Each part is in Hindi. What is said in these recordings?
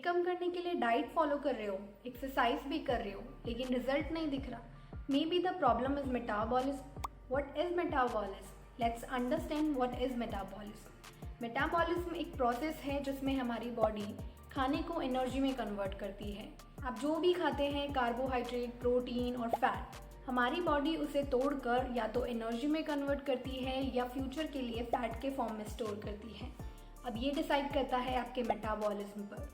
कम करने के लिए डाइट फॉलो कर रहे हो, एक्सरसाइज भी कर रहे हो, लेकिन रिजल्ट नहीं दिख रहा, may be the problem is metabolism. What is metabolism? Let's understand what is metabolism. Metabolism एक प्रोसेस है जिसमें हमारी बॉडी खाने को एनर्जी में कन्वर्ट करती है. आप जो भी खाते हैं, कार्बोहाइड्रेट, प्रोटीन और फैट, हमारी बॉडी उसे तोड़कर या तो एनर्जी में कन्वर्ट करती है या फ्यूचर के लिए फैट के फॉर्म में स्टोर करती है. अब ये डिसाइड करता है आपके मेटाबॉलिज्म पर.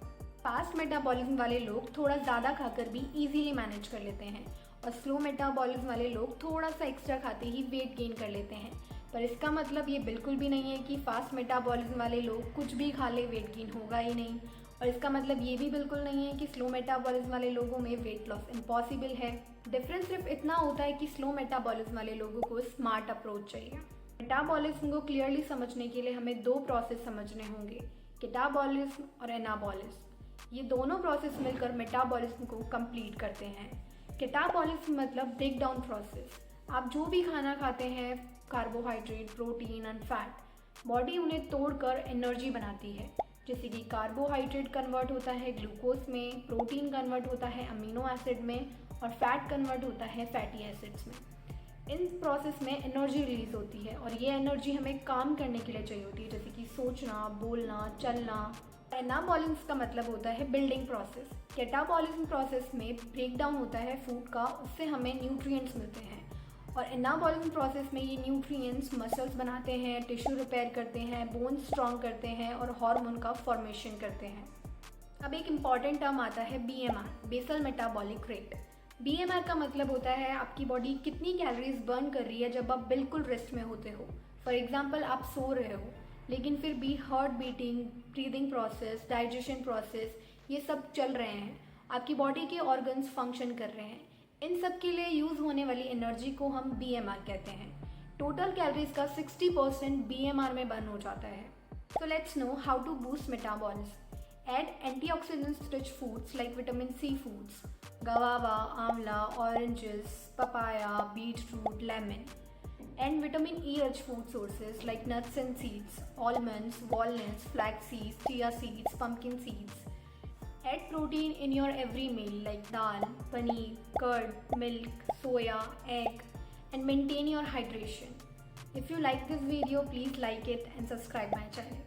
फास्ट मेटाबॉलिज्म वाले लोग थोड़ा ज़्यादा खाकर भी इजीली मैनेज कर लेते हैं और स्लो मेटाबॉलिज्म वाले लोग थोड़ा सा एक्स्ट्रा खाते ही वेट गेन कर लेते हैं. पर इसका मतलब ये बिल्कुल भी नहीं है कि फास्ट मेटाबॉलिज्म वाले लोग कुछ भी खा ले वेट गेन होगा ही नहीं. और इसका मतलब ये भी बिल्कुल नहीं है कि स्लो मेटाबॉलिज्म वाले लोगों में वेट लॉस इम्पॉसिबल है. डिफरेंस सिर्फ इतना होता है कि स्लो मेटाबॉलिज्म वाले लोगों को स्मार्ट अप्रोच चाहिए. मेटाबॉलिज्म को क्लियरली समझने के लिए हमें दो प्रोसेस समझने होंगे, कैटाबॉलिज्म और एनाबॉलिज्म. ये दोनों प्रोसेस मिलकर मेटाबॉलिज्म को कंप्लीट करते हैं. कैटाबॉलिज्म मतलब ब्रेक डाउन प्रोसेस. आप जो भी खाना खाते हैं, carbohydrate, protein and fat, body उन्हें तोड़कर एनर्जी बनाती है. जैसे कि कार्बोहाइड्रेट कन्वर्ट होता है ग्लूकोज में, प्रोटीन कन्वर्ट होता है अमीनो एसिड में और फैट कन्वर्ट होता है फैटी एसिड्स में. इन प्रोसेस में एनर्जी रिलीज होती है और ये एनर्जी हमें काम करने के लिए चाहिए होती है, जैसे कि सोचना, बोलना, चलना. एनाबॉलिज्म का मतलब होता है बिल्डिंग प्रोसेस. कैटाबॉलिज्म प्रोसेस में ब्रेक डाउन होता है फूड का, उससे हमें न्यूट्रिएंट्स मिलते हैं. और एनाबॉलिज्म प्रोसेस में ये न्यूट्रिएंट्स मसल्स बनाते हैं, टिश्यू रिपेयर करते हैं, बोन स्ट्रॉन्ग करते हैं और हार्मोन का फॉर्मेशन करते हैं. अब एक इम्पॉर्टेंट टर्म आता है BMR, basal metabolic rate. BMR का मतलब होता है आपकी बॉडी कितनी कैलोरीज बर्न कर रही है जब आप बिल्कुल रेस्ट में होते हो. फॉर एग्जाम्पल, आप सो रहे हो लेकिन फिर भी heart beating, breathing process, digestion process, ये सब चल रहे हैं. आपकी बॉडी के ऑर्गन्स फंक्शन कर रहे हैं. इन सब के लिए यूज़ होने वाली एनर्जी को हम BMR कहते हैं. टोटल कैलोरीज का 60% BMR में बर्न हो जाता है. So let's know how to boost metabolism. Add antioxidants rich foods like vitamin C foods, guava, amla, oranges, papaya, beetroot, lemon. And vitamin E rich food sources like nuts and seeds, almonds, walnuts, flax seeds, chia seeds, pumpkin seeds. Add protein in your every meal like dal, paneer, curd, milk, soya, egg, and maintain your hydration. If you like this video, please like it and subscribe my channel.